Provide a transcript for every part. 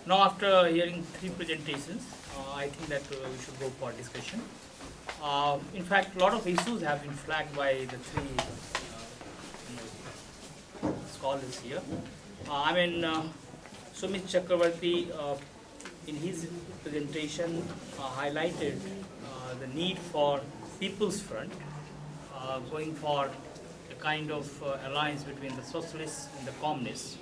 Now, after hearing three presentations, I think that we should go for discussion. In fact, a lot of issues have been flagged by the three scholars here. Sumit Chakravarti, in his presentation, highlighted the need for People's Front, going for a kind of alliance between the socialists and the communists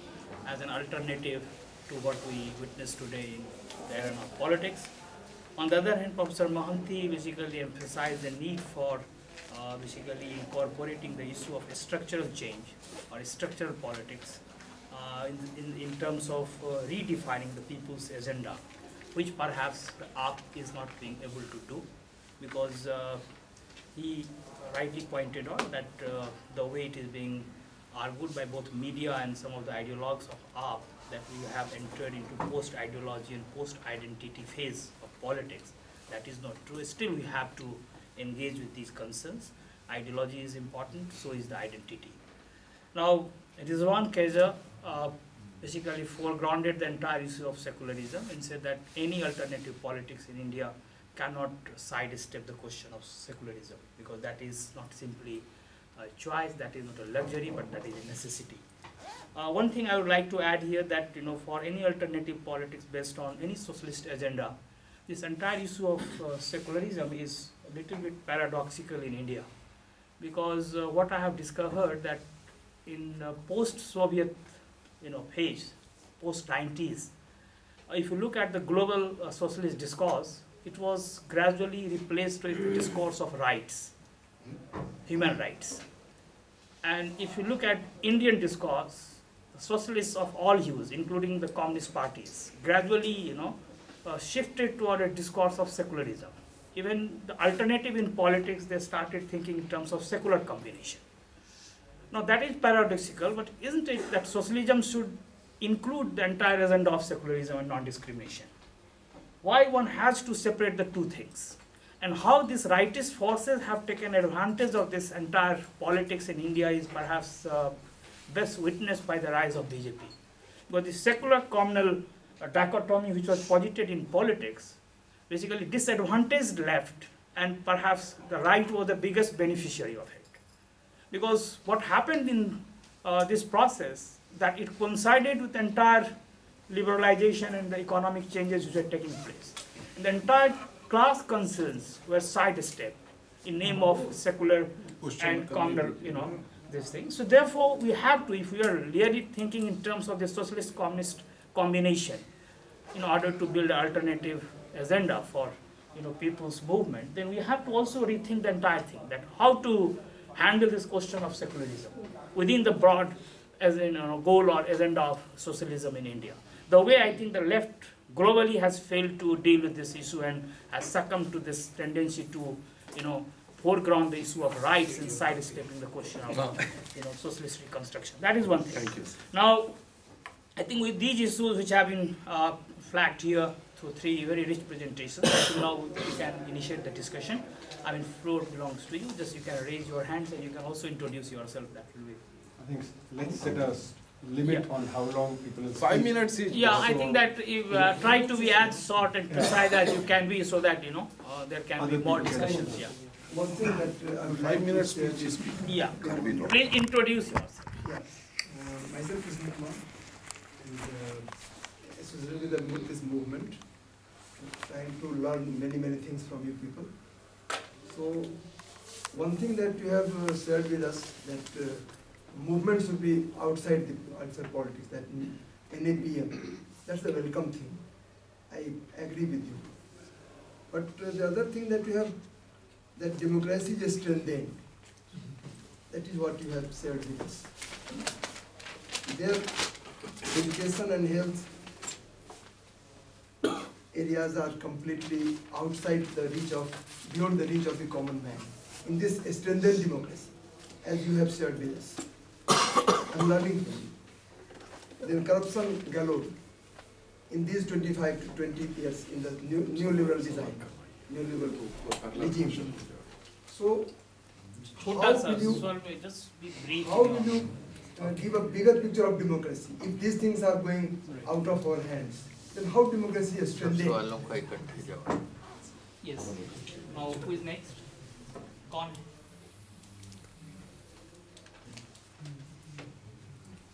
as an alternative to what we witness today in the arena of politics. On the other hand, Professor Mohanty basically emphasized the need for basically incorporating the issue of structural change or structural politics in terms of redefining the people's agenda, which perhaps the AAP is not being able to do, because he rightly pointed out that the way it is being argued by both media and some of the ideologues of AAP, that we have entered into post-ideology and post-identity phase of politics. That is not true. Still, we have to engage with these concerns. Ideology is important, so is the identity. Now, Rizwan Kaiser basically foregrounded the entire issue of secularism and said that any alternative politics in India cannot sidestep the question of secularism, because that is not simply a choice, that is not a luxury, but that is a necessity. One thing I would like to add here, that for any alternative politics based on any socialist agenda, this entire issue of secularism is a little bit paradoxical in India, because what I have discovered that in post-Soviet phase, post-90s, if you look at the global socialist discourse, it was gradually replaced with the discourse of rights, human rights. And if you look at Indian discourse, the socialists of all hues, including the communist parties, gradually shifted toward a discourse of secularism. Even the alternative in politics, they started thinking in terms of secular combination. Now that is paradoxical, but isn't it that socialism should include the entire agenda of secularism and non-discrimination? Why one has to separate the two things? And how these rightist forces have taken advantage of this entire politics in India is perhaps best witnessed by the rise of BJP. But the secular communal dichotomy which was posited in politics basically disadvantaged left, and perhaps the right was the biggest beneficiary of it. Because what happened in this process, that it coincided with the entire liberalization and the economic changes which were taking place. And the entire class concerns were sidestepped in name of secular and communal, this thing. So therefore, we have to, if we are really thinking in terms of the socialist-communist combination, in order to build an alternative agenda for, people's movement, then we have to also rethink the entire thing, that how to handle this question of secularism within the broad goal or agenda of socialism in India. The way I think the left globally has failed to deal with this issue and has succumbed to this tendency to, foreground the issue of rights and sidestepping the question of, socialist reconstruction. That is one thing. Thank you. Now, I think with these issues which have been flagged here through three very rich presentations, I think now we can initiate the discussion. Floor belongs to you. Just you can raise your hands and you can also introduce yourself. That will be. I think let's set a limit on how long people will 5 speak. minutes each. Yeah, I think that if try to be as short and precise as you can be, so that there can be more discussions. Yeah. One thing that I would 5 like minutes to each speak. Yeah. Can't be long. Please introduce yourself. Yeah. Myself is Nukman, and associated with this movement, trying to learn many things from you people. So, one thing that you have shared with us, that movement should be outside politics, that NAPM. That's a welcome thing. I agree with you. But the other thing that you have, that democracy is strengthened. That is what you have shared with us. Their education and health areas are completely outside the reach of, beyond the reach of the common man. In this strengthened democracy, as you have shared with us. I'm learning from you. Then corruption galore in these 25 to 20 years in the neoliberal design, neoliberal regime. So, how will you, just be brief. how will you give a bigger picture of democracy if these things are going out of our hands? then how democracy is strengthened? सवालों का इकट्ठे जवाब। Yes. Now who is next? Con.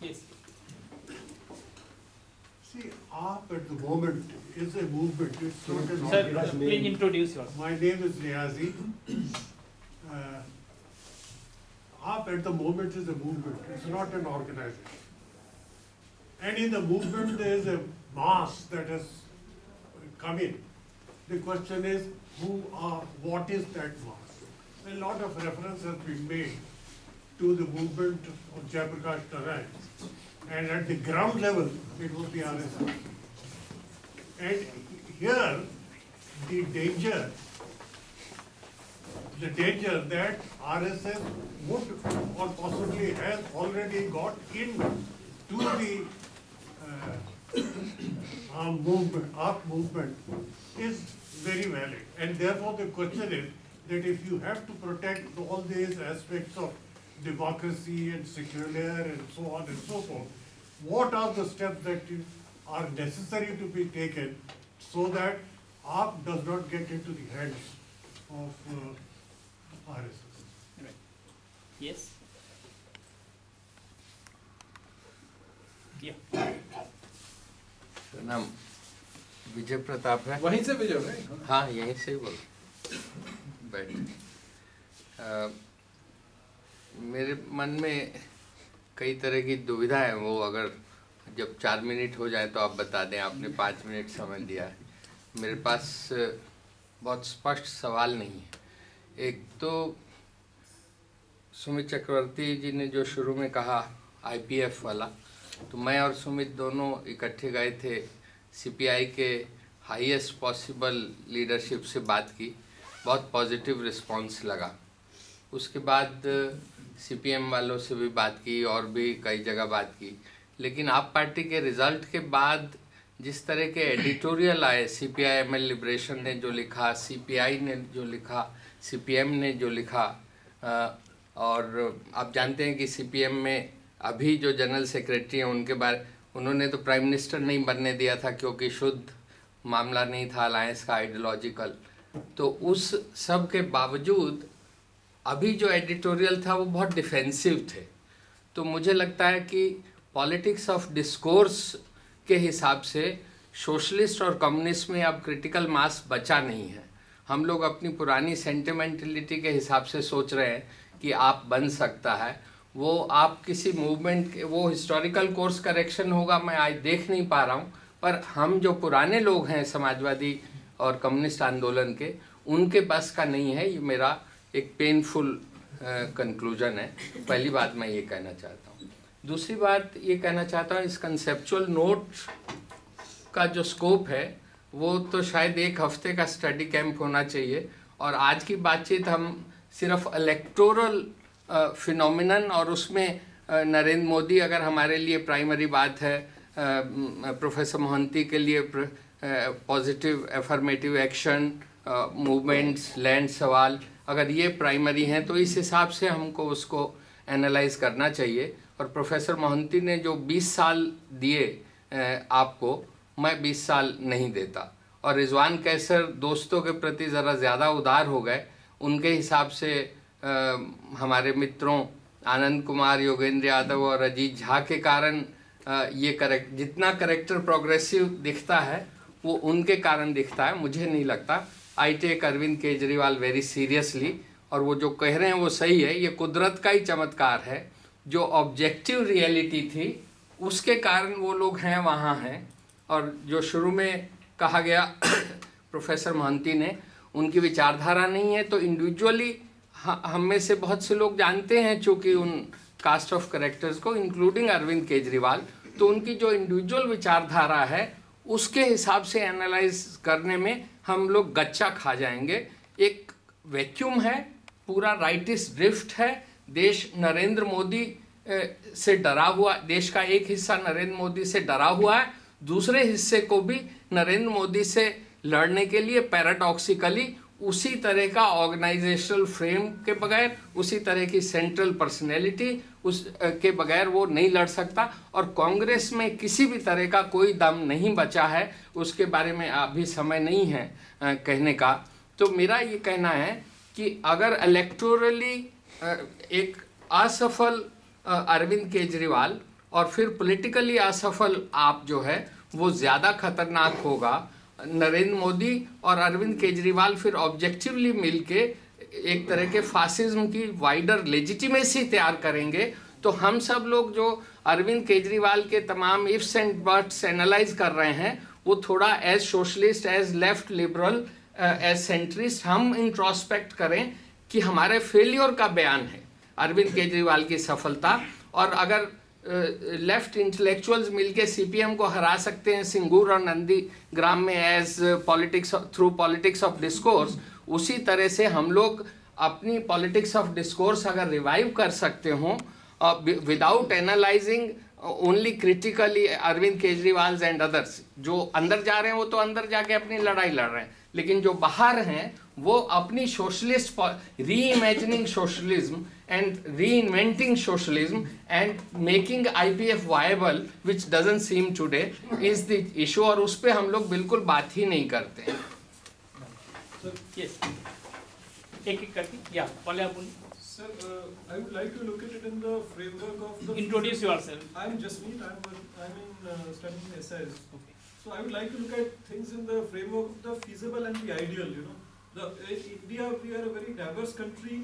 Yes. See, AAP at the moment is a movement, it's not an Sir, organization. please introduce yourself. My name is Niazi. AAP at the moment is a movement, it's not an organization. And in the movement, there is a mass that has come in. The question is, what is that mass? A lot of reference has been made to the movement of Jayaprakash Narayan. And at the ground level, it was the RSS. And here, the danger that RSS would or possibly has already got into the AAP movement is very valid. And therefore the question is that if you have to protect all these aspects of democracy and secular and so on and so forth, what are the steps that are necessary to be taken so that AAP does not get into the hands of RSS? Right. Yes. Yeah. नाम विजय प्रताप है। वहीं से विजय है? हाँ, यहीं से ही बोल बैठ। मेरे मन में कई तरह की दुविधा है, वो अगर जब 4 मिनट हो जाए तो आप बता दें। आपने 5 मिनट समय दिया है। मेरे पास बहुत स्पष्ट सवाल नहीं है। एक तो सुमित चक्रवर्ती जी ने जो शुरू में कहा IPF वाला, तो मैं और सुमित दोनों इकट्ठे गए थे, CPI के हाईएस्ट पॉसिबल लीडरशिप से बात की, बहुत पॉजिटिव रिस्पांस लगा। उसके बाद CPM वालों से भी बात की और भी कई जगह बात की, लेकिन आप पार्टी के रिज़ल्ट के बाद जिस तरह के एडिटोरियल आए, CPI-ML लिबरेशन ने जो लिखा, CPI ने जो लिखा, CPM ने जो लिखा, और आप जानते हैं कि CPM में अभी जो जनरल सेक्रेटरी हैं उन्होंने तो प्राइम मिनिस्टर नहीं बनने दिया था क्योंकि शुद्ध मामला नहीं था अलायंस का आइडियोलॉजिकल। तो उस सब के बावजूद अभी जो एडिटोरियल था वो बहुत डिफेंसिव थे। तो मुझे लगता है कि पॉलिटिक्स ऑफ डिस्कोर्स के हिसाब से सोशलिस्ट और कम्युनिस्ट में अब क्रिटिकल मास बचा नहीं है। हम लोग अपनी पुरानी सेंटिमेंटलिटी के हिसाब से सोच रहे हैं कि आप बन सकता है, वो आप किसी मूवमेंट के, वो हिस्टोरिकल कोर्स करेक्शन होगा मैं आज देख नहीं पा रहा हूँ, पर हम जो पुराने लोग हैं समाजवादी और कम्युनिस्ट आंदोलन के, उनके बस का नहीं है। ये मेरा एक पेनफुल कंक्लूजन है। पहली बात मैं ये कहना चाहता हूँ। दूसरी बात ये कहना चाहता हूँ, इस कंसेप्चुअल नोट का जो स्कोप है वो तो शायद 1 हफ्ते का स्टडी कैंप होना चाहिए, और आज की बातचीत हम सिर्फ इलेक्टोरल फिनोमिनन और उसमें नरेंद्र मोदी अगर हमारे लिए प्राइमरी बात है, प्रोफेसर मोहंती के लिए positive affirmative action movements, land सवाल, अगर ये प्राइमरी हैं तो इस हिसाब से हमको उसको एनालाइज करना चाहिए। और प्रोफेसर मोहंती ने जो 20 साल दिए आपको, मैं 20 साल नहीं देता। और रिजवान कैसर दोस्तों के प्रति ज़रा ज़्यादा उदार हो गए, उनके हिसाब से हमारे मित्रों आनंद कुमार, योगेंद्र यादव और अजीत झा के कारण ये जितना करेक्टर प्रोग्रेसिव दिखता है वो उनके कारण दिखता है, मुझे नहीं लगता। I take Arvind Kejriwal very seriously, और वो जो कह रहे हैं वो सही है। ये कुदरत का ही चमत्कार है, जो ऑब्जेक्टिव रियलिटी थी उसके कारण वो लोग हैं वहाँ हैं। और जो शुरू में कहा गया प्रोफेसर मोहंती ने, उनकी विचारधारा नहीं है, तो इंडिविजुअली हम में से बहुत से लोग जानते हैं चूँकि उन कास्ट ऑफ करेक्टर्स को, इंक्लूडिंग अरविंद केजरीवाल, तो उनकी जो इंडिविजुअल विचारधारा है उसके हिसाब से एनालाइज करने में हम लोग गच्चा खा जाएंगे। एक वैक्यूम है, पूरा राइटिस्ट ड्रिफ्ट है, देश नरेंद्र मोदी से डरा हुआ, देश का एक हिस्सा नरेंद्र मोदी से डरा हुआ है, दूसरे हिस्से को भी नरेंद्र मोदी से लड़ने के लिए पैराडॉक्सिकली उसी तरह का ऑर्गेनाइजेशनल फ्रेम के बगैर, उसी तरह की सेंट्रल पर्सनैलिटी, उस के बगैर वो नहीं लड़ सकता। और कांग्रेस में किसी भी तरह का कोई दम नहीं बचा है, उसके बारे में अभी समय नहीं है कहने का। तो मेरा ये कहना है कि अगर इलेक्टोरली एक असफल अरविंद केजरीवाल और फिर पॉलिटिकली असफल आप जो है वो ज़्यादा खतरनाक होगा। नरेंद्र मोदी और अरविंद केजरीवाल फिर ऑब्जेक्टिवली मिलके एक तरह के फासिज्म की वाइडर लेजिटिमेसी तैयार करेंगे। तो हम सब लोग जो अरविंद केजरीवाल के तमाम इफ्स एंड बट्स एनालाइज कर रहे हैं वो थोड़ा as socialist, as left liberal, as centrist हम इंट्रोस्पेक्ट करें कि हमारे फेलियर का बयान है अरविंद केजरीवाल की सफलता। और अगर लेफ्ट इंटेलेक्चुअल्स मिलके सीपीएम को हरा सकते हैं सिंगूर और नंदीग्राम में as politics through politics of discourse, उसी तरह से हम लोग अपनी पॉलिटिक्स ऑफ डिस्कोर्स अगर रिवाइव कर सकते हों without analysing only critically Arvind Kejriwal and others. जो अंदर जा रहे हैं वो तो अंदर जाके अपनी लड़ाई लड़ रहे हैं, लेकिन जो बाहर हैं वो अपनी सोशलिस्ट री imagining socialism and reinventing socialism and making IPF viable which doesn't seem today is the issue, और उस पे हम लोग बिल्कुल बात ही नहीं करते हैं। Yes. एक करके या पहले अपन Sir, I would like to look at it in the framework of the. introduce yourself. I'm Jasmeet. I'm in studying essays. Okay. So I would like to look at things in the framework of the feasible and the ideal. You know, India, we are a very diverse country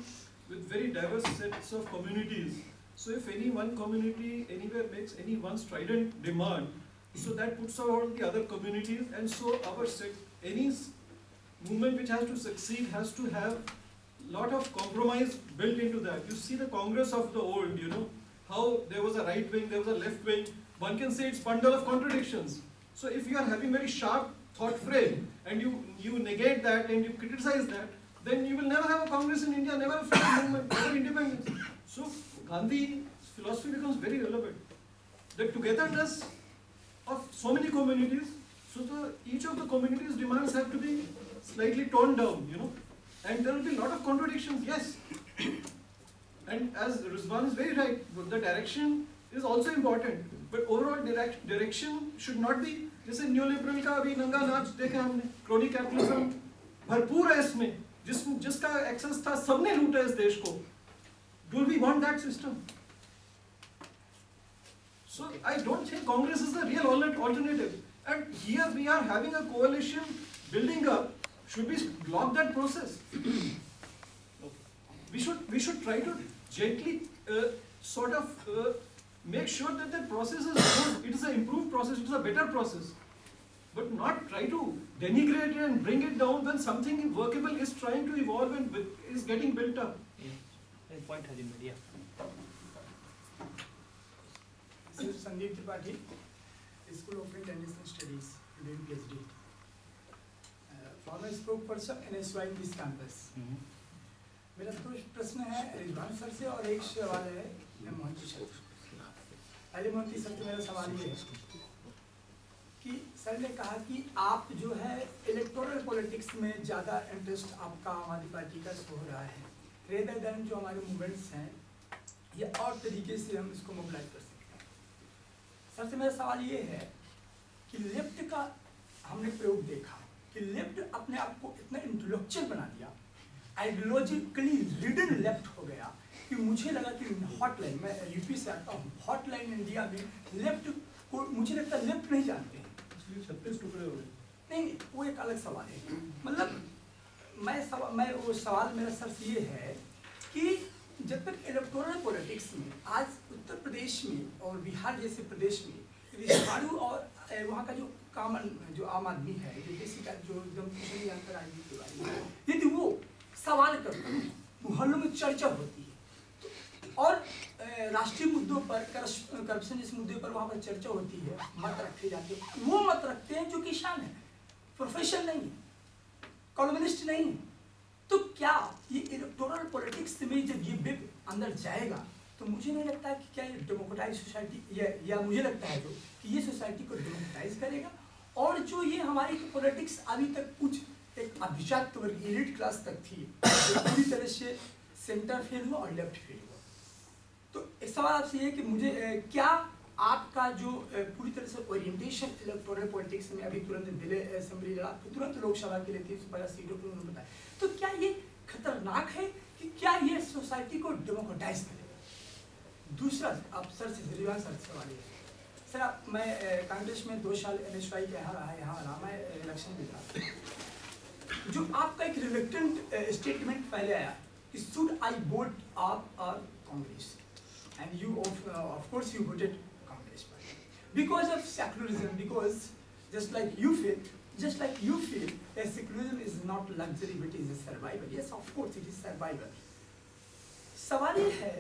with very diverse sets of communities. So if any one community anywhere makes any one strident demand, so that puts out all the other communities, and so any movement which has to succeed has to have lot of compromise built into that. You see the Congress of the old, you know, how there was a right wing, there was a left wing. One can say it's bundle of contradictions. So if you are having very sharp thought frame and you negate that and you criticize that, then you will never have a Congress in India, never a freedom movement, never independence. So Gandhi's philosophy becomes very relevant. The togetherness of so many communities, so each of the communities' demands have to be slightly toned down, you know, and there will be a lot of contradictions, yes. And as Rizwan is very right, the direction is also important, but overall direction should not be, जैसे न्यूलिबरल का अभी नंगा नाच देखा हमने, crony capitalism भरपूर है इसमें, जिसका एक्सेस था सबने लूटा इस देश को. Do we want that system? So I don't think Congress is the real alternative. And here we are having a coalition building up. Should we block that process? We should try to gently make sure that the process is good. It is an improved process. It is a better process. But not try to denigrate it and bring it down when something workable is trying to evolve and is getting built up. Yeah. Point has been made. Yeah. Sir, Sandeep Tripathi, School of International Studies, doing PhD. Former spokesperson NSY in this campus. मेरा प्रश्न है Rizwan sir से और एक सवाल है Mohanty sir. पहले Mohanty sir से मेरा सवाल ये है कि सर ने कहा कि आप जो है इलेक्टोरल पॉलिटिक्स में ज़्यादा इंटरेस्ट आपका आम आदमी पार्टी का हो रहा है, रेदर देन जो हमारे मूवमेंट्स हैं ये और तरीके से हम इसको मोबिलाइज कर सकते हैं। सर से मेरा सवाल ये है कि लेफ्ट का हमने प्रयोग देखा कि लेफ्ट अपने आप को इतना इंटेलेक्चुअल बना दिया, आइडियोलॉजिकली रिडन लेफ्ट हो गया कि मुझे लगा कि हॉटलाइन, मैं यूपी से आता हूँ, हॉटलाइन इंडिया में लेफ्ट को मुझे लगता है लेफ्ट नहीं जानते हैं। 36 टुकड़े हो गए। नहीं, वो एक अलग सवाल है। मतलब मैं वो सवाल मेरा सर से ये है कि जब तक इलेक्टोरल पॉलिटिक्स में आज उत्तर प्रदेश में और बिहार जैसे प्रदेश में रिश्तेदारों और वहाँ का जो कॉमन जो आम आदमी है, जो बेसिक जो एकदम कुछ नहीं जानता राजनीति के बारे में, यदि वो सवाल करता है, मोहल्लों में चर्चा होती है और राष्ट्रीय मुद्दों पर करप्शन जैसे मुद्दे पर वहाँ पर चर्चा होती है, मत रखे जाते हैं, वो मत रखते हैं जो किसान है, प्रोफेशन नहीं है, कॉम्युनिस्ट नहीं है। तो क्या ये इलेक्टोरल पॉलिटिक्स में जब ये बिल अंदर जाएगा तो मुझे नहीं लगता है कि क्या ये डेमोक्रेटाइज सोसाइटी या मुझे लगता है जो कि ये सोसाइटी को डेमोक्रेटाइज करेगा और जो ये हमारी पॉलिटिक्स अभी तक कुछ एक अभिजात वर्ग, एलिट क्लास तक थी, जो पूरी तरह से सेंटर फेल हुआ और लेफ्ट फेल हुआ। तो एक सवाल आपसे ये है कि मुझे क्या आपका जो पूरी तरह से ओरिएंटेशन इलेक्टोरल पॉलिटिक्स में अभी तुरंत दिल्ली असेंबली लड़ा, तुरंत लोकसभा के लिए 350 सीटों को उन्होंने बताया, तो क्या ये खतरनाक है कि क्या ये सोसाइटी को डेमोक्रेटाइज करेगा? दूसरा आप सर से रिवान सर से सवाल है सर, मैं कांग्रेस में 2 साल NSY के यहाँ रहा, मैं इलेक्शन में था। जो आपका एक रिलेक्टेंट स्टेटमेंट पहले आया कि शुड आई वोट आप और Congress, and you of course you voted Congress because of secularism, because just like you feel that secularism is not luxury but is a survival. Yes, of course it is survival. सवाल ये है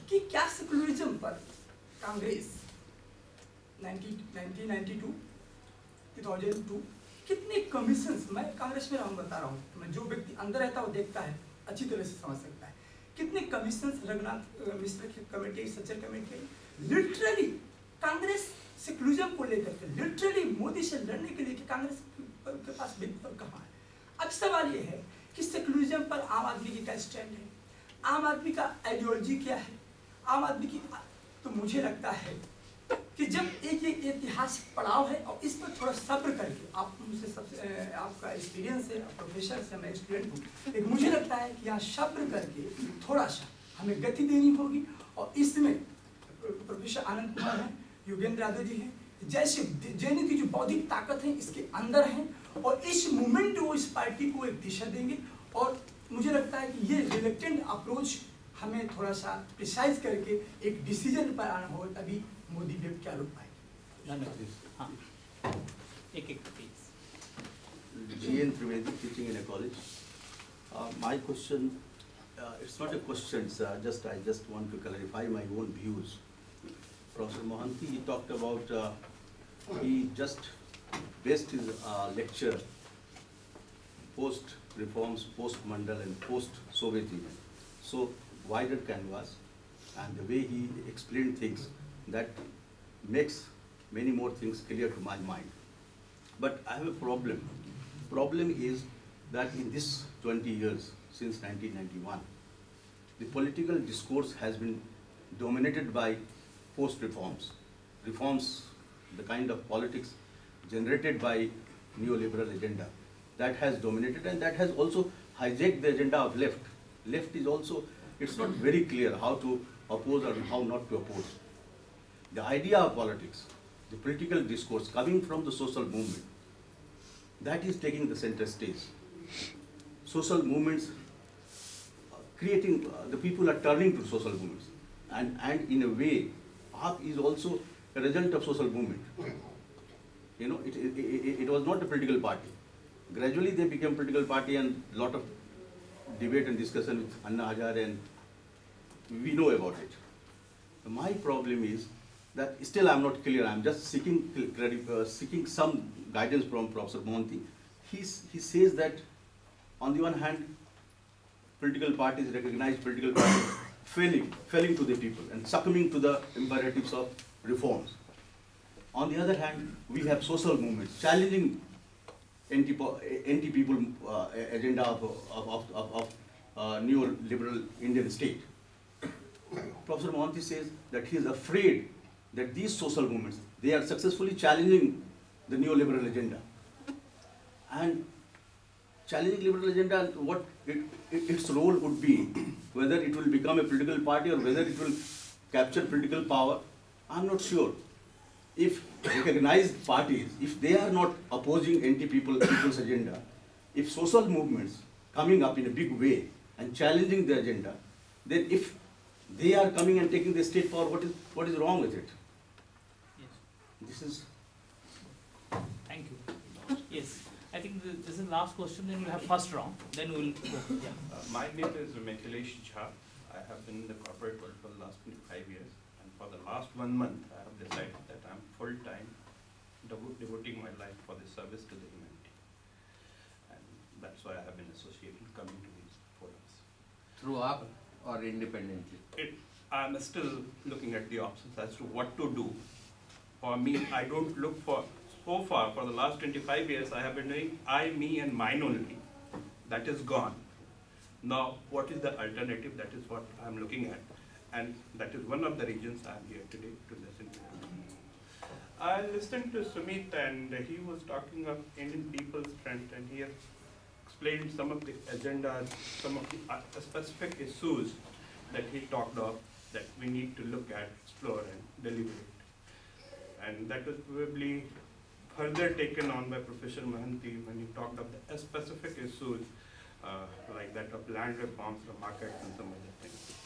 कि क्या secularism पर कांग्रेस 1992 2002 कितने commissions, मैं कांग्रेस में रहूं बता रहा हूँ, मैं जो व्यक्ति अंदर रहता है वो देखता है, अच्छी तरह से समझ सकता है, कितने कमीशंस रघुनाथ मिश्र की committee, Sachar committee, literally Congress secularism को लेकर के लिटरली मोदी से लड़ने के लिए कि कांग्रेस के पास विकल्प कहाँ है। अब सवाल ये है कि सेकुलरिज्म पर आम आदमी की क्या स्टैंड है, आम आदमी का आइडियोलॉजी क्या है, आम आदमी की, तो मुझे लगता है कि जब एक ऐतिहासिक पड़ाव है और इस पर थोड़ा सब्र करके, आप मुझसे सबसे आपका एक्सपीरियंस है, प्रोफेसर से मैं स्टूडेंट हूँ, लेकिन मुझे लगता है कि यहाँ सब्र करके थोड़ा सा हमें गति देनी होगी। और इसमें प्रोफेसर आनंद कुमार हैं, योगेंद्र यादव जी हैं, जैसे जैन की जो बौद्धिक ताकत है इसके अंदर है, और इस मूवमेंट वो इस पार्टी को एक दिशा देंगे। और मुझे लगता है कि ये रिलेक्टेंट अप्रोच हमें थोड़ा सा प्रिसाइज करके एक डिसीजन पर आना होगा, तभी मोदी वेब क्या रुक पाएगी। धन्यवाद। हाँ, एक please. GN Trivedi, teaching in a college. My question, it's not a question, sir. I just want to clarify my own views. Professor Mohanty, he talked about, he just based his lecture post-reforms, post-Mandal and post-Soviet Union. So wider canvas, and the way he explained things, that makes many more things clear to my mind. But I have a problem. Problem is that in this 20 years, since 1991, the political discourse has been dominated by post-reforms. Reforms, the kind of politics generated by neoliberal agenda, that has dominated, and that has also hijacked the agenda of left. Left is also, it's not very clear how to oppose or how not to oppose. The idea of politics, the political discourse coming from the social movement, that is taking the center stage. Social movements creating, the people are turning to social movements, and in a way, AAP is also a result of social movement. You know, it was not a political party. Gradually they became political party, and lot of debate and discussion with Anna Hazare, and we know about it. My problem is that still I'm not clear. I'm just seeking some guidance from Professor Mohanty. He says that on the one hand, political parties, recognized political parties, failing to the people and succumbing to the imperatives of reforms. On the other hand, we have social movements challenging anti-people agenda of neoliberal Indian state. Professor Mohanty says that he is afraid that these social movements, they are successfully challenging the neoliberal agenda. And challenging liberal agenda, what its role would be, whether it will become a political party or whether it will capture political power, I'm not sure. If recognized parties, if they are not opposing anti-people's agenda, if social movements coming up in a big way and challenging the agenda, then if they are coming and taking the state power, what is wrong with it? Yes. This is. Thank you. Yes. I think this is the last question, then we'll have first round, then we'll go. Yeah. My name is Mithilesh Jha. I have been in the corporate world for the last 25 years, and for the last 1 month, I have decided that I'm full-time devoting my life for the service to the humanity. And that's why I have been associated, coming to these forums. Through AAP or independently? I'm still looking at the options as to what to do. For me, I don't look for, so far, for the last 25 years, I have been doing I, me and mine only. That is gone. Now, what is the alternative? That is what I'm looking at. And that is one of the reasons I am here today to listen to him. I listened to Sumit, and he was talking of Indian People's Front, and he has explained some of the agendas, some of the specific issues that he talked of that we need to look at, explore, and deliberate. And that was probably further taken on by Professor Mohanty when he talked of the specific issues like that of land reforms, the markets, and some other things.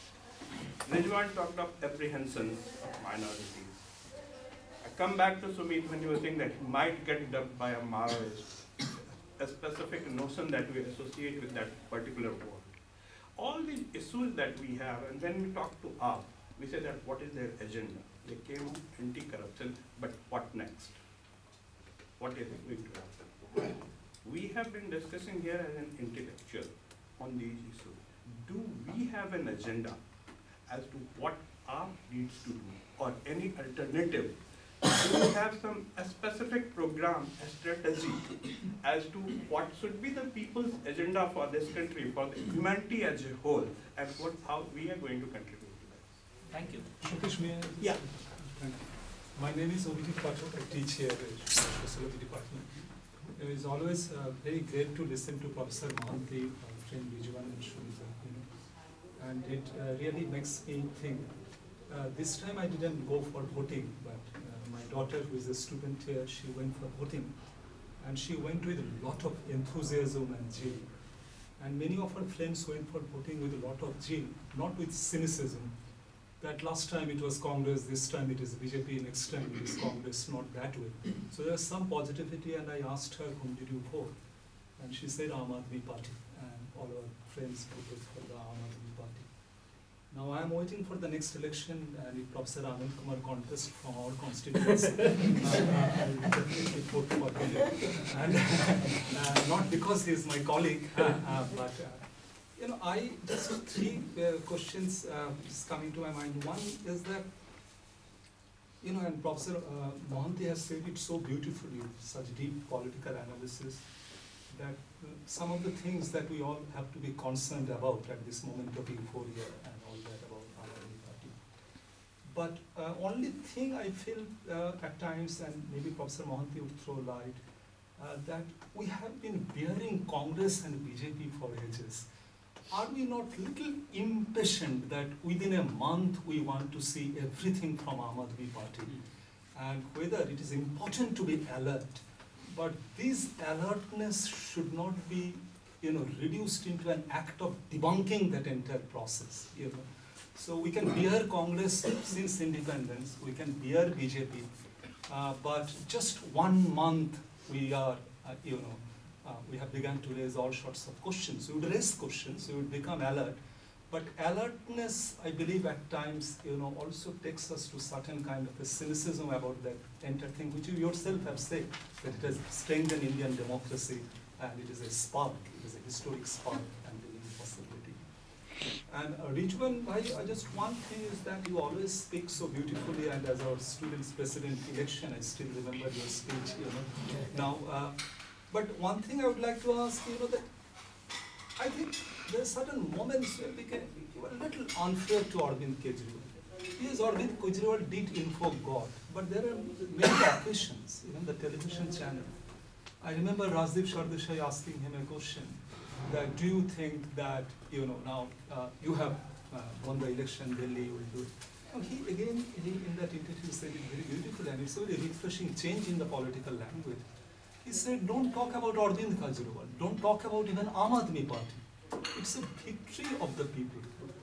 Rijwan talked of apprehensions of minorities. I come back to Sumit when he was saying that he might get dubbed by a Maoist, a specific notion that we associate with that particular word. All these issues that we have, and when we talk to AAP, we say that what is their agenda? They came on anti-corruption, but what next? What is going to happen? We have been discussing here as an intellectual on these issues. Do we have an agenda as to what AAP needs to do, or any alternative? Do we have a specific program, a strategy as to what should be the people's agenda for this country, for the humanity as a whole, and how we are going to contribute to that? Thank you. Shubhesh, may I? Yeah. Thank you. My name is Abhijit Pathak. I teach here at Sociology Department. It is always very great to listen to Professor Mohanty, friend Rijwan and Shunita, and it really makes me think. This time I didn't go for voting, but my daughter, who is a student here, she went for voting, and she went with a lot of enthusiasm and zeal. And many of her friends went for voting with a lot of zeal, not with cynicism. That last time it was Congress, this time it is BJP, next time it is Congress, not that way. So there's some positivity, and I asked her, whom did you vote? And she said, Aam Aadmi Party, and all our friends voted for the Aam Aadmi Party. Now I am waiting for the next election, and if Professor Anand Kumar contests from our constituency, I will definitely vote for him. And not because he is my colleague, but I just three questions is coming to my mind. One is that, and Professor Mohanty has said it so beautifully, such deep political analysis, that some of the things that we all have to be concerned about at this moment of euphoria and all that about Aam Aadmi Party. But only thing I feel at times, and maybe Professor Mohanty would throw light, that we have been bearing Congress and BJP for ages. Are we not little impatient that within a month we want to see everything from Aam Aadmi Party? And whether it is important to be alert, but this alertness should not be, reduced into an act of debunking that entire process. So we can bear Congress since independence, we can bear BJP, but just 1 month we are, we have begun to raise all sorts of questions. We would raise questions, we would become alert, but alertness, I believe at times, also takes us to certain kind of a cynicism about that entire thing, which you yourself have said, that it has strengthened Indian democracy, and it is a spark, it is a historic spark and a new possibility. And Rijwan, I just one thing is that you always speak so beautifully, and as our students' president election, I still remember your speech, Now, but one thing I would like to ask, that I think there are certain moments where we were a little unfair to Arvind Kejriwal. Yes, Arvind Kejriwal did invoke God, but there are many occasions, even the television channel. I remember Rajdeep Sardesai asking him a question, that do you think that, now you have won the election, Delhi, you will do it. Now he in that interview said it very beautifully, and it's a very refreshing change in the political language. He said, don't talk about Arvind Kejriwal, don't talk about even Aam Aadmi Party. It's a victory of the people.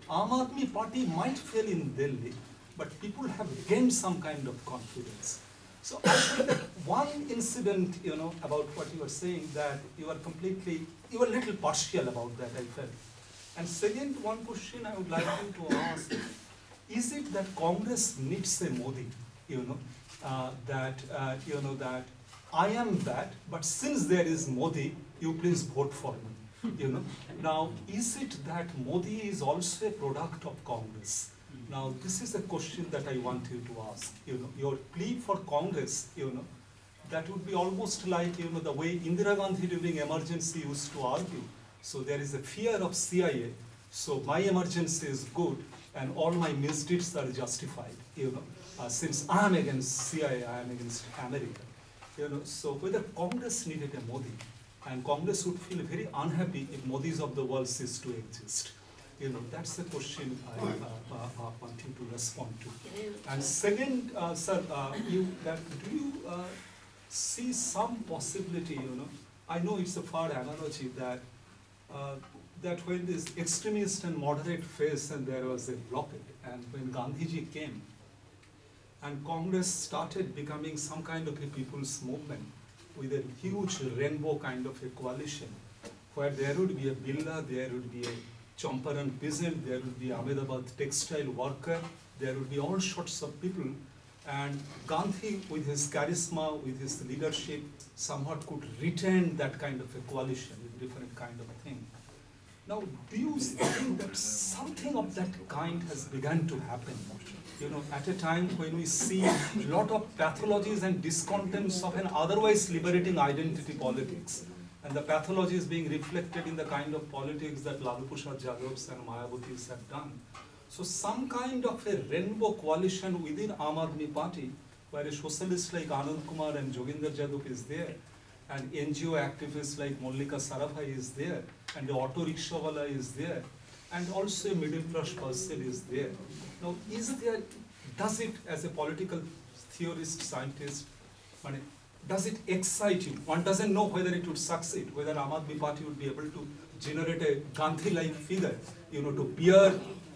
Aam Aadmi Party might fail in Delhi, but people have gained some kind of confidence. So I think that one incident, about what you were saying, that you were a little partial about that, I felt. And second, one question I would like you to ask, is it that Congress needs a Modi, that I am that, but since there is Modi, you please vote for me. Now, is it that Modi is also a product of Congress? Now, this is a question that I want you to ask. Your plea for Congress, that would be almost like, the way Indira Gandhi during emergency used to argue. So there is a fear of CIA. So my emergency is good. and all my misdeeds are justified, since I am against CIA, I am against America. So whether Congress needed a Modi, and Congress would feel very unhappy if Modis of the world cease to exist. That's the question I want you to respond to. And second, sir, do you see some possibility, I know it's a far analogy that when this extremist and moderate phase and there was a blockade, and when Gandhiji came, and Congress started becoming some kind of a people's movement with a huge rainbow kind of a coalition, where there would be a Birla, there would be a Champaran peasant, there would be Ahmedabad textile worker, there would be all sorts of people, and Gandhi with his charisma, with his leadership, somewhat could retain that kind of a coalition with different kind of a thing. Now, do you think that something of that kind has begun to happen? At a time when we see a lot of pathologies and discontents of an otherwise liberating identity politics, and the pathology is being reflected in the kind of politics that Lalu Prasad Yadavs and Mayawatis have done. So some kind of a rainbow coalition within Aam Aadmi Party, where a socialist like Anand Kumar and Joginder Jadhav is there, and NGO activists like Mallika Sarabhai is there, and the auto rickshawala is there, and also a middle class person is there. Now, does it, as a political theorist, scientist, does it excite you? One doesn't know whether it would succeed, whether Aam Aadmi Party would be able to generate a Gandhi-like figure, to bear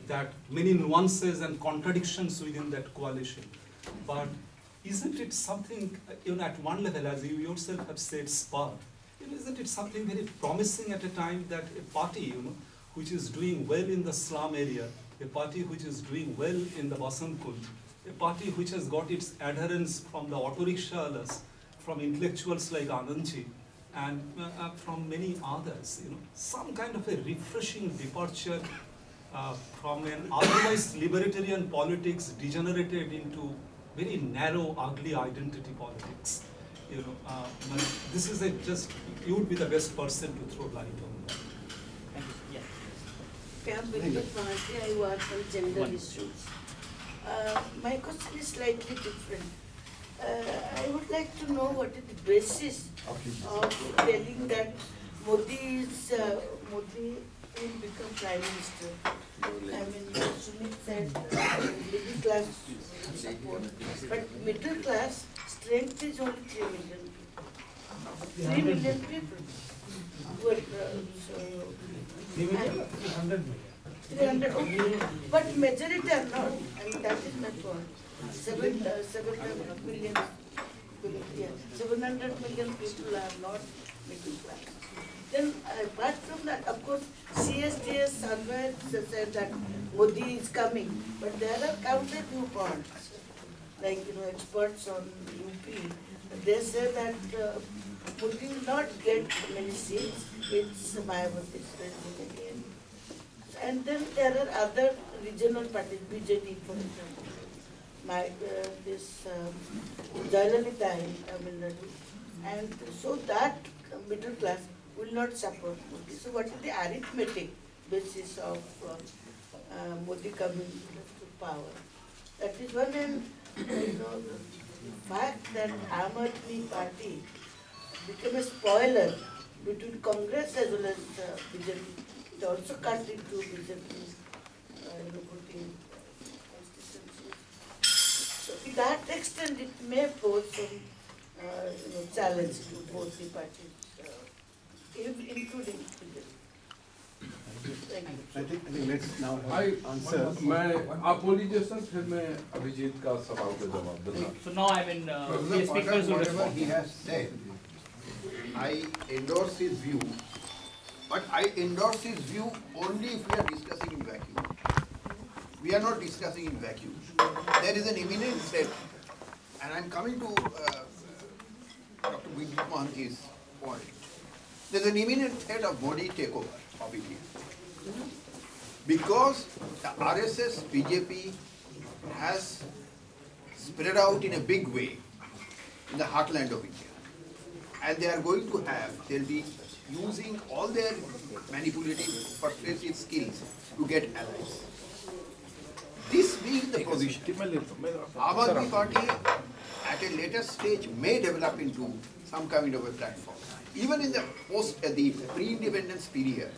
that many nuances and contradictions within that coalition. But isn't it something, at one level, as you yourself have said, spark, isn't it something very promising at a time that a party, which is doing well in the slum area, a party which is doing well in the Basant Kunj, a party which has got its adherence from the auto rickshawalas, from intellectuals like Anandji, and from many others, some kind of a refreshing departure from an otherwise libertarian politics degenerated into very narrow, ugly identity politics. This is you would be the best person to throw light on that. Thank you. I work on gender issues. My question is slightly different. I would like to know what is the basis of telling that Modi will become Prime Minister. I mean, Sumit said middle class support, but middle class strength is only 3 million people. 3 million people. So, 300 million. 300, okay. But majority are not, and that is my point. 700 million, yeah, 700 million people are not middle class. Then apart from that, of course, CSDS somewhere said that Modi is coming, but there are counter viewpoints, like experts on UP. They say that Modi will not get many seats. It's Mayawati's again. And then there are other regional parties, BJD for example, Jayalalitha in Tamil Nadu, and so that middle class will not support Modi. So what is the arithmetic basis of Modi coming to power? That is one, and the fact that Aam Aadmi Party became a spoiler between Congress as well as BJP. It also cut into BJP's voting constituencies. So to that extent, it may pose some challenge to both the parties, including BJP. Thank you. I think let's now I answer. मैं apologization फिर मैं अभिजीत का सवाल का जवाब दूंगा. So now the speakers will Whatever respond. he has said, I endorse his view, but I endorse his view only if we are discussing in vacuum. We are not discussing in vacuum. There is an imminent threat, and I am coming to Dr. Vijay Mohanty's point. There is an imminent threat of Modi takeover of India. Because the RSS, BJP has spread out in a big way in the heartland of India. And they are going to they'll be using all their manipulative, persuasive skills to get allies. This being the position, Aam Aadmi Party at a later stage may develop into some kind of a platform. Even in the the pre-independence period,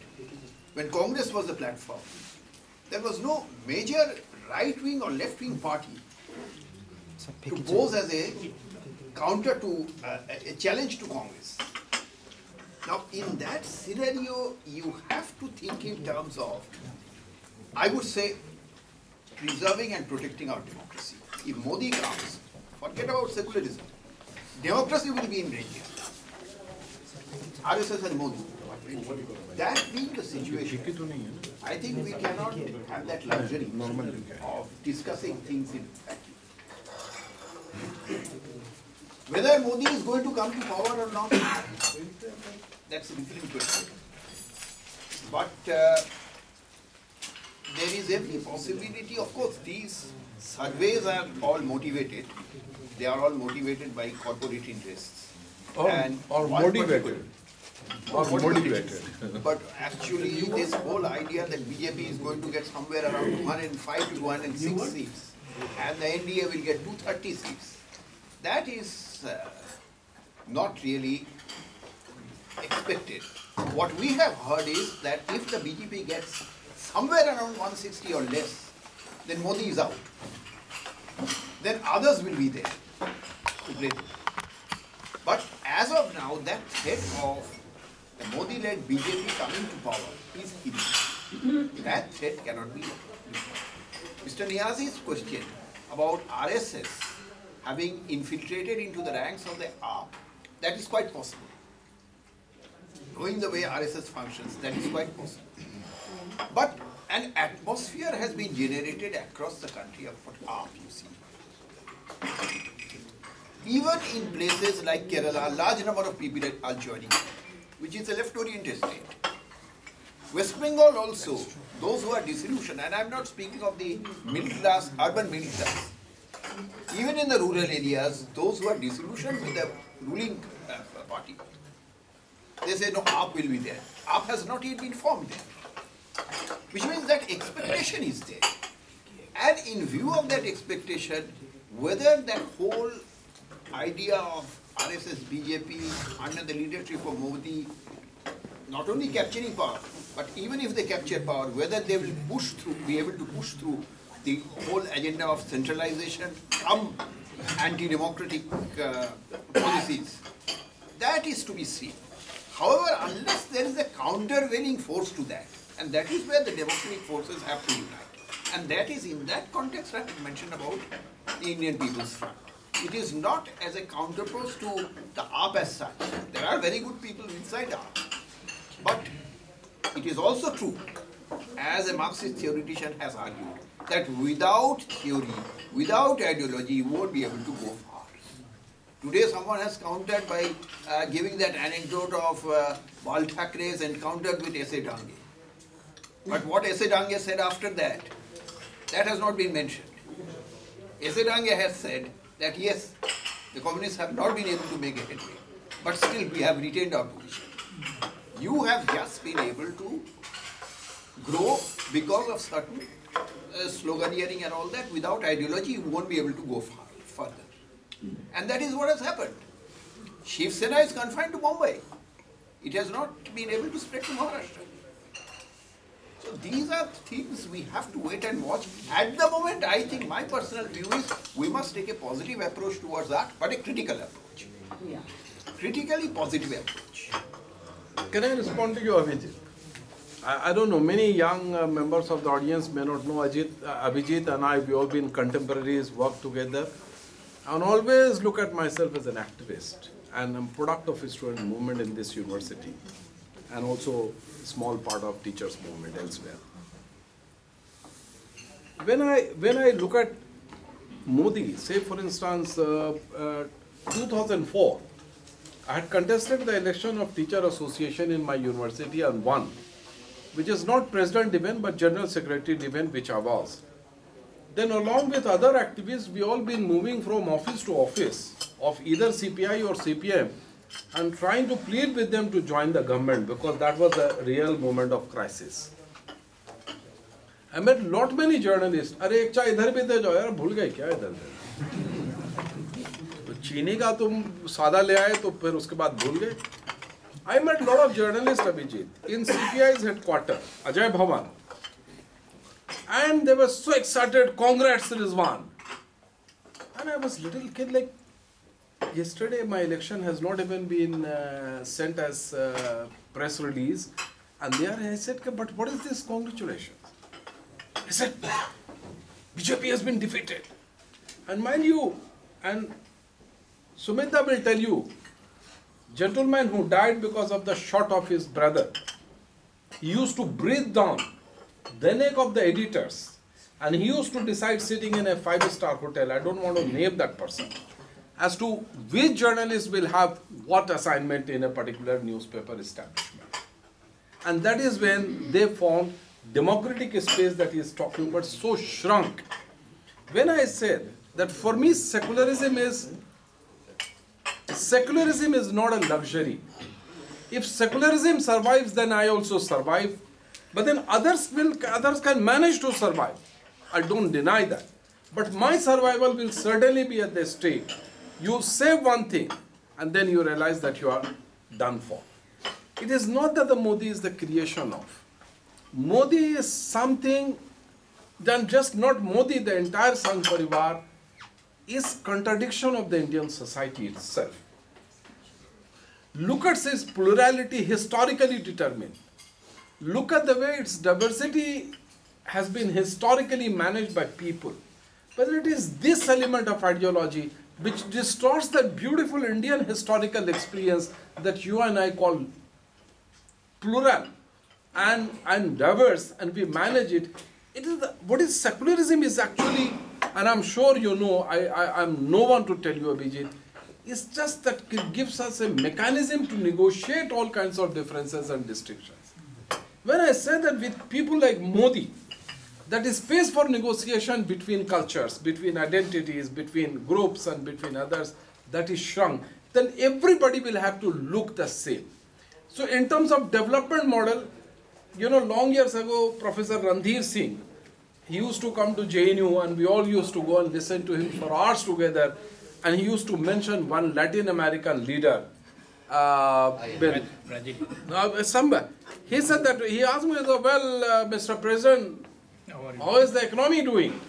when Congress was the platform, there was no major right-wing or left-wing party to pose as a counter to, a challenge to Congress. Now, in that scenario, you have to think in terms of, I would say, preserving and protecting our democracy. If Modi comes, forget about secularism. Democracy will be in danger. RSS and Modi. That being the situation, I think we cannot have that luxury of discussing things in vacuum. Whether Modi is going to come to power or not, that's a different question. But there is every possibility, of course, these surveys are all motivated. They are all motivated by corporate interests. Or motivated. But actually, this whole idea that BJP is going to get somewhere around 205 to 206 seats, and the NDA will get 230 seats, that is not really expected. What we have heard is that if the BJP gets somewhere around 160 or less, then Modi is out. Then others will be there to play. But as of now, that threat of the Modi-led BJP coming to power is hidden. That threat cannot be. Mr. Niazi's question about RSS having infiltrated into the ranks of the AAP, that is quite possible. Knowing the way RSS functions, that is quite possible. But an atmosphere has been generated across the country of what AAP, you see. Even in places like Kerala, a large number of people are joining, which is a left-oriented state. West Bengal also, those who are disillusioned, and I am not speaking of the middle class, urban middle class. Even in the rural areas, those who are disillusioned with the ruling party, they say, no, AAP will be there. AAP has not yet been formed there. Which means that expectation is there. And in view of that expectation, whether that whole idea of RSS BJP under the leadership of Modi not only capturing power, but even if they capture power, whether they will push through, be able to push through the whole agenda of centralization, anti-democratic policies, that is to be seen. However, unless there is a countervailing force to that, and that is where the democratic forces have to unite. And that is in that context I mentioned about the Indian People's Front. It is not as a counterpoise to the AAP as such. There are very good people inside AAP. But it is also true, as a Marxist theoretician has argued, that without theory, without ideology, you won't be able to go far. Today someone has countered by giving that anecdote of Bal Thackeray's encounter with S.A. Dange. But what S.A. Dange said after that, that has not been mentioned. S.A. Dange has said that yes, the communists have not been able to make a headway, but still we have retained our position. You have just been able to grow because of certain sloganeering and all that. Without ideology, you won't be able to go further. And that is what has happened. Shiv Sena is confined to Mumbai. It has not been able to spread to Maharashtra. So these are things we have to wait and watch. At the moment, I think my personal view is we must take a positive approach towards that, but a critical approach. Yeah. Critically positive approach. Can I respond to you, Abhijit? I don't know, many young members of the audience may not know Abhijit and I, we all been contemporaries, worked together. And always look at myself as an activist and I'm product of a student movement in this university and also small part of teachers movement elsewhere. When I look at Modi, say for instance, 2004, I had contested the election of teacher association in my university and won, which is not president event but general secretary event, which I was. Then along with other activists, we all been moving from office to office of either CPI or CPM and trying to plead with them to join the government because that was a real moment of crisis. I met lot many journalists. अरे एक चाय इधर भी दे जाओ यार, भूल गए क्या इधर दे? तो चीनी का तुम सादा ले आए तो फिर उसके बाद भूल गए. I met lot of journalists, Abhijit, in CPI's headquarters, Ajay Bhavan. And they were so excited, congrats Rizwan. And I was little kid like, yesterday my election has not even been sent as press release. And there I said, but what is this congratulations? He said, BJP has been defeated. And mind you, and Sumita will tell you, gentleman who died because of the shot of his brother, he used to breathe down the neck of the editors, and he used to decide sitting in a 5-star hotel, I don't want to name that person, as to which journalist will have what assignment in a particular newspaper establishment. And that is when they found democratic space that he is talking about so shrunk. When I said that for me secularism is not a luxury. If secularism survives, then I also survive. But then others can manage to survive. I don't deny that. But my survival will certainly be at the stake. You say one thing, and then you realize that you are done for. It is not that the Modi is the creation of. Modi is something, then just not Modi, the entire Sangh Parivar is contradiction of the Indian society itself. Look at its plurality historically determined. Look at the way its diversity has been historically managed by people. But it is this element of ideology which distorts that beautiful Indian historical experience that you and I call plural and diverse, and we manage it. It is what is secularism is actually, and I'm sure you know, I'm no one to tell you, Abhijit, it's just that it gives us a mechanism to negotiate all kinds of differences and distinctions. When I say that with people like Modi, that is space for negotiation between cultures, between identities, between groups and between others, that is shrunk, then everybody will have to look the same. So in terms of development model, you know, long years ago, Professor Randhir Singh, he used to come to JNU and we all used to go and listen to him for hours together, and he used to mention one Latin American leader, somewhere. He said that, he asked me, well, Mr. President, how is the economy doing?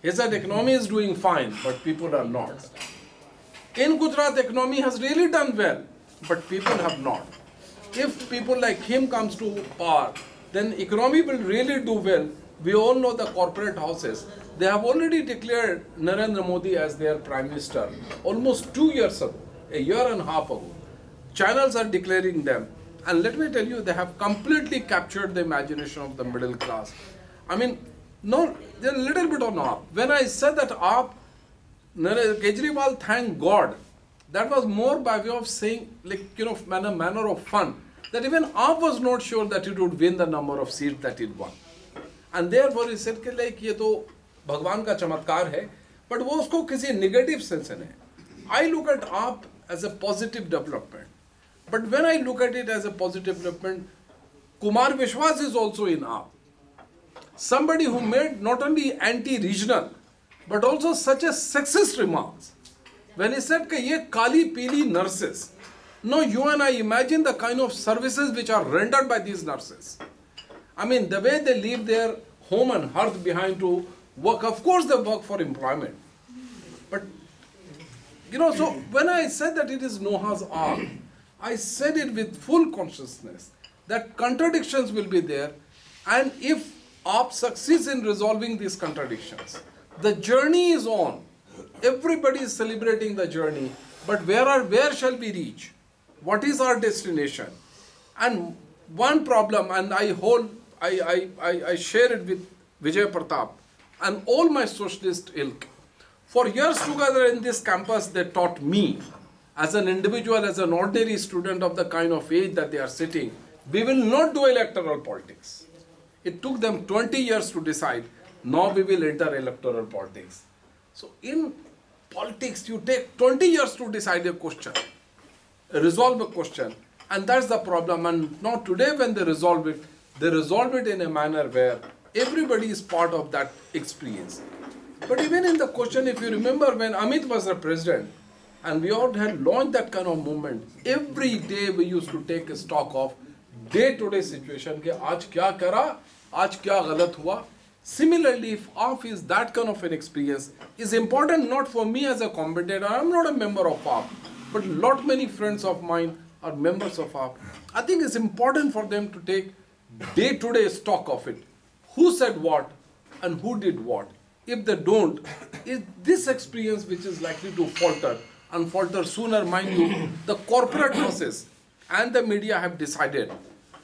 He said, economy is doing fine, but people are not. In Gujarat, economy has really done well, but people have not. If people like him comes to power, then economy will really do well. We all know the corporate houses. They have already declared Narendra Modi as their prime minister almost 2 years ago, a year and a half ago. Channels are declaring them. And let me tell you, they have completely captured the imagination of the middle class. I mean, no, they're a little bit on AAP. When I said that AAP, Kejriwal, thank God, that was more by way of saying, like, you know, in a manner of fun, that even AAP was not sure that it would win the number of seats that it won. And therefore he said, like, ये तो भगवान का चमत्कार है, but वो उसको किसी negative sense में. I look at AAP as a positive development. But when I look at it as a positive development, Kumar Vishwas is also in AAP. Somebody who made not only anti-regional, but also such a sexist remarks. When he said that ye kali pili nurses, no, you and I imagine the kind of services which are rendered by these nurses. I mean, the way they leave their home and hearth behind to work, of course they work for employment. But, you know, so when I said that it is Noah's Ark, I said it with full consciousness that contradictions will be there, and if AAP succeeds in resolving these contradictions, the journey is on. Everybody is celebrating the journey, but where shall we reach? What is our destination? And one problem, and I share it with Vijay Pratap and all my socialist ilk. For years together in this campus, they taught me, as an individual, as an ordinary student of the kind of age that they are sitting, we will not do electoral politics. It took them 20 years to decide, now we will enter electoral politics. So in politics, you take 20 years to decide a question, resolve a question, and that's the problem. And now today when they resolve it in a manner where Everybody is part of that experience. But even in the question, if you remember when Amit was the president, and we all had launched that kind of movement, every day we used to take a stock of day-to-day situation, कि आज क्या करा, आज क्या गलत हुआ. Similarly, if AF is that kind of an experience, is important not for me as a commentator. I'm not a member of AF, but lot many friends of mine are members of AF. I think it's important for them to take day-to-day stock of it. Who said what and who did what? If they don't, is this experience which is likely to falter and falter sooner, mind you, the corporate process and the media have decided.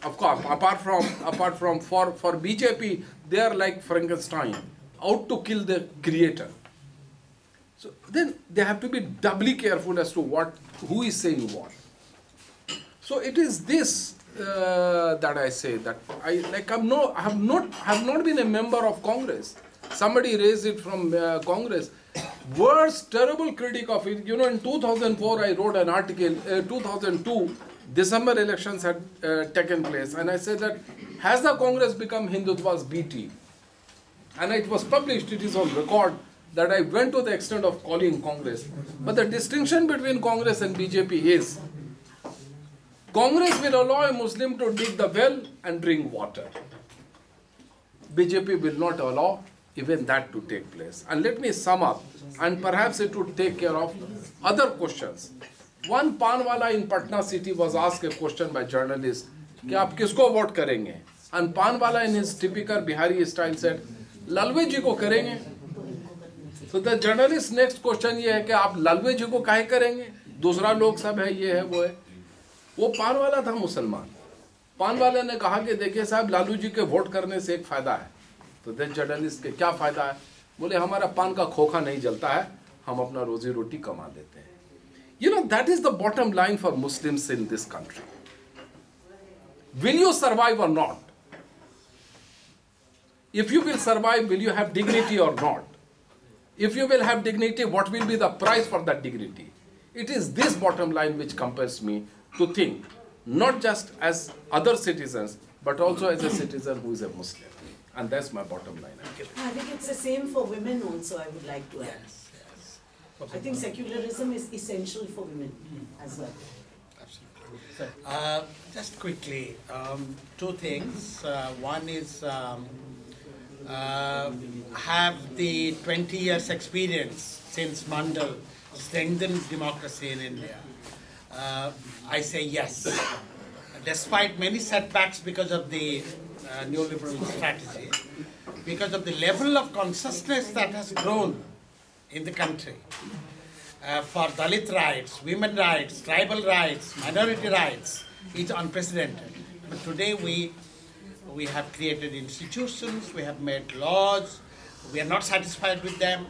Of course, apart from for BJP, they are like Frankenstein, out to kill the creator. So then they have to be doubly careful as to who is saying what. So it is this that I say that I have not been a member of Congress. Somebody raised it from Congress. Worst terrible critic of it. You know, in 2004 I wrote an article. 2002 December elections had taken place, and I said that has the Congress become Hindutva's BT? And it was published. It is on record that I went to the extent of calling Congress. But the distinction between Congress and BJP is Congress will allow a Muslim to dig the well and drink water. BJP will not allow even that to take place. And let me sum up, and perhaps it would take care of other questions. One Panwala in Patna city was asked a question by journalists, कि आप किसको vote करेंगे? And Panwala in his typical Bihari style said, ललवे जी को करेंगे. So the journalist next question ये है कि आप ललवे जी को काहे करेंगे? दूसरा लोग सब है, ये है, वो है. वो पानवाला था मुसलमान. पानवाले ने कहा कि देखिए साहब, लालू जी के वोट करने से एक फायदा है. तो देन जर्नलिस्ट के क्या फायदा है? बोले हमारा पान का खोखा नहीं जलता है, हम अपना रोजी रोटी कमा लेते हैं. You know, that is the bottom line for Muslims in this country. Will you survive or not? If you will survive, will you have dignity or not? If you will have dignity, what will be the price for that dignity? It is this bottom line which compels me to think, not just as other citizens, but also as a citizen who is a Muslim. And that's my bottom line. I think it's the same for women also, I would like to add. Yes. I think secularism is essential for women as well. Absolutely. Just quickly, two things. One is have the 20 years experience since Mandal strengthened democracy in India? I say yes. Despite many setbacks because of the neoliberal strategy, because of the level of consciousness that has grown in the country for Dalit rights, women rights, tribal rights, minority rights, is unprecedented. But today we have created institutions, we have made laws, we are not satisfied with them,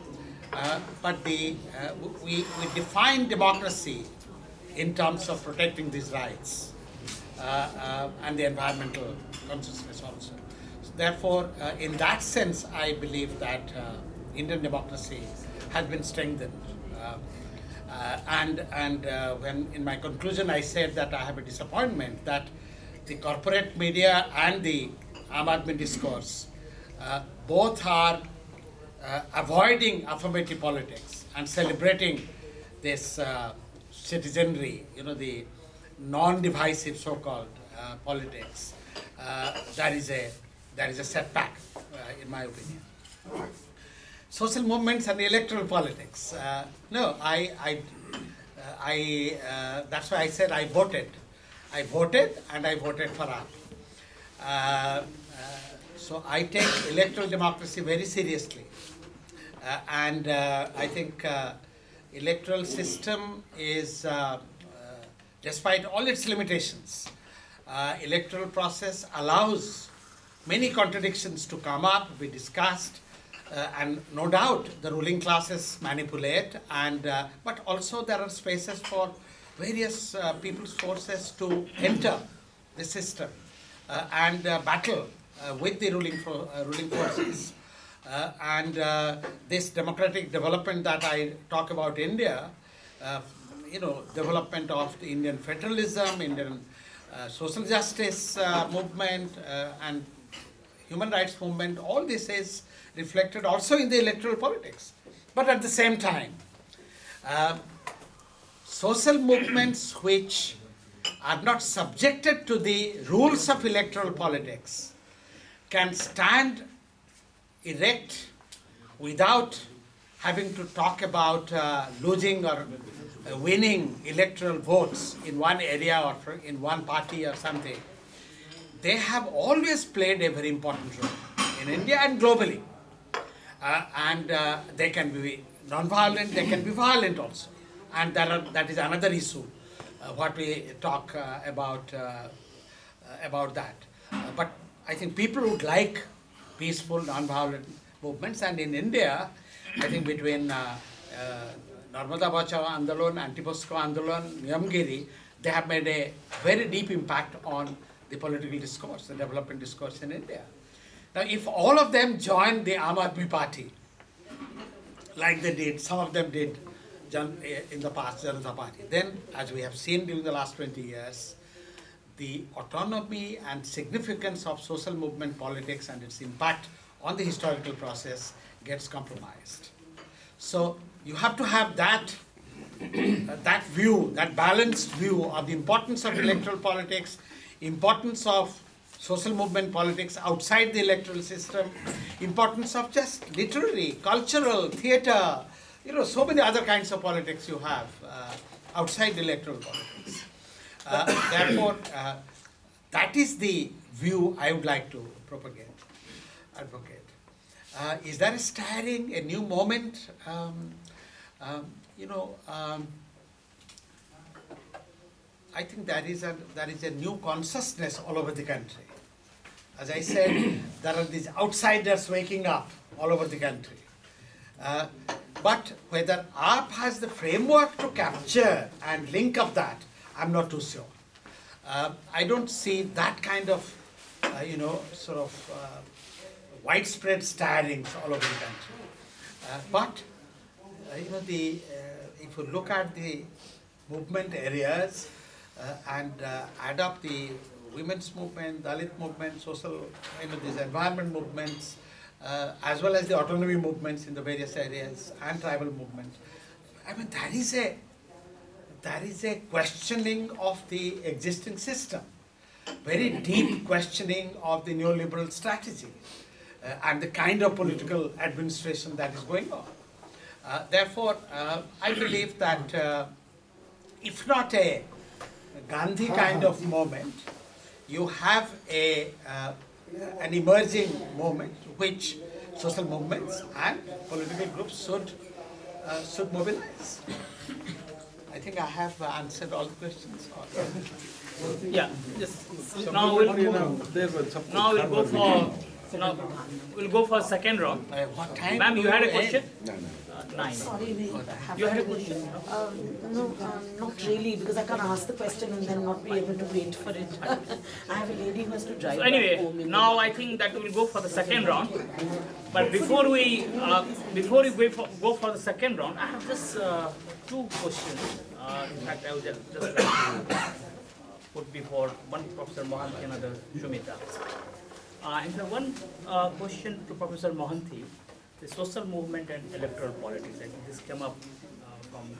but we define democracy in terms of protecting these rights and the environmental consciousness also. So therefore, in that sense, I believe that Indian democracy has been strengthened. When in my conclusion I said that I have a disappointment that the corporate media and the Aam Aadmi discourse both are avoiding affirmative politics and celebrating this citizenry, the non-divisive so-called politics. That is a setback, in my opinion. Social movements and electoral politics. No, that's why I said I voted. I voted and I voted for AAP. So I take electoral democracy very seriously. And I think electoral system is, despite all its limitations, electoral process allows many contradictions to come up, be discussed, and no doubt the ruling classes manipulate, but also there are spaces for various people's forces to enter the system and battle with the ruling forces. This democratic development that I talk about India, development of the Indian federalism, Indian social justice movement, and human rights movement, all this is reflected also in the electoral politics. But at the same time, social movements which are not subjected to the rules of electoral politics can stand erect without having to talk about losing or winning electoral votes in one area or in one party or something. They have always played a very important role in India and globally. And they can be non-violent, they can be violent also. And that is another issue, what we talk about that. But I think people would like peaceful, non-violent movements, and in India, I think between Narmada Bachao Andolan, Anti-Bosco Andolan, Niyamgiri, they have made a very deep impact on the political discourse, the development discourse in India. Now, if all of them join the Aam Aadmi Party, like they did, some of them did in the past, Janata Party, then, as we have seen during the last 20 years, the autonomy and significance of social movement politics and its impact on the historical process gets compromised. So you have to have that view, that balanced view of the importance of electoral politics, importance of social movement politics outside the electoral system, importance of just literary, cultural, theatre, so many other kinds of politics you have outside electoral politics. Therefore, that is the view I would like to advocate. Is there a stirring, a new moment? I think there is a new consciousness all over the country. As I said, there are these outsiders waking up all over the country. But whether AAP has the framework to capture and link up that, I'm not too sure. I don't see that kind of, widespread stirrings all over the country. But if you look at the movement areas and add up the women's movement, Dalit movement, social, these environment movements, as well as the autonomy movements in the various areas and tribal movements, there is a questioning of the existing system, very deep questioning of the neoliberal strategy and the kind of political administration that is going on. Therefore, I believe that if not a Gandhi kind of moment, you have an emerging moment which social movements and political groups should mobilize. I think I have answered all the questions. Yeah, just now we'll go for second round. What time? Ma'am, you had a question? No. 9. Sorry, You had a question? no, not really, because I can't ask the question and then not be able to wait for it. I have a lady who has to drive So back anyway, home. now I think that we'll go for the second round. But before we go for the second round, I have just 2 questions. In fact, I would just like to put before one Professor Mohanty and another Shumita. And the one question to Professor Mohanty, the social movement and electoral politics. I think this came up from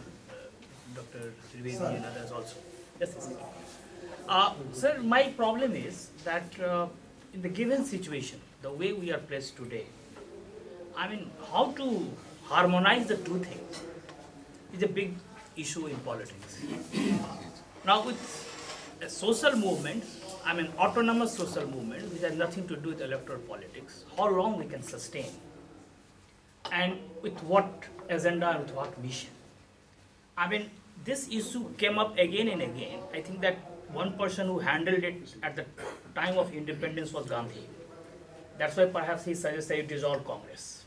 Dr. Trivedi and others also. Just a second. Sir, my problem is that in the given situation, the way we are placed today, how to harmonize the two things is a big issue in politics. Now with a social movement, autonomous social movement, which has nothing to do with electoral politics, how long we can sustain? And with what agenda and with what mission? This issue came up again and again. I think that one person who handled it at the time of independence was Gandhi. That's why perhaps he suggested dissolve Congress.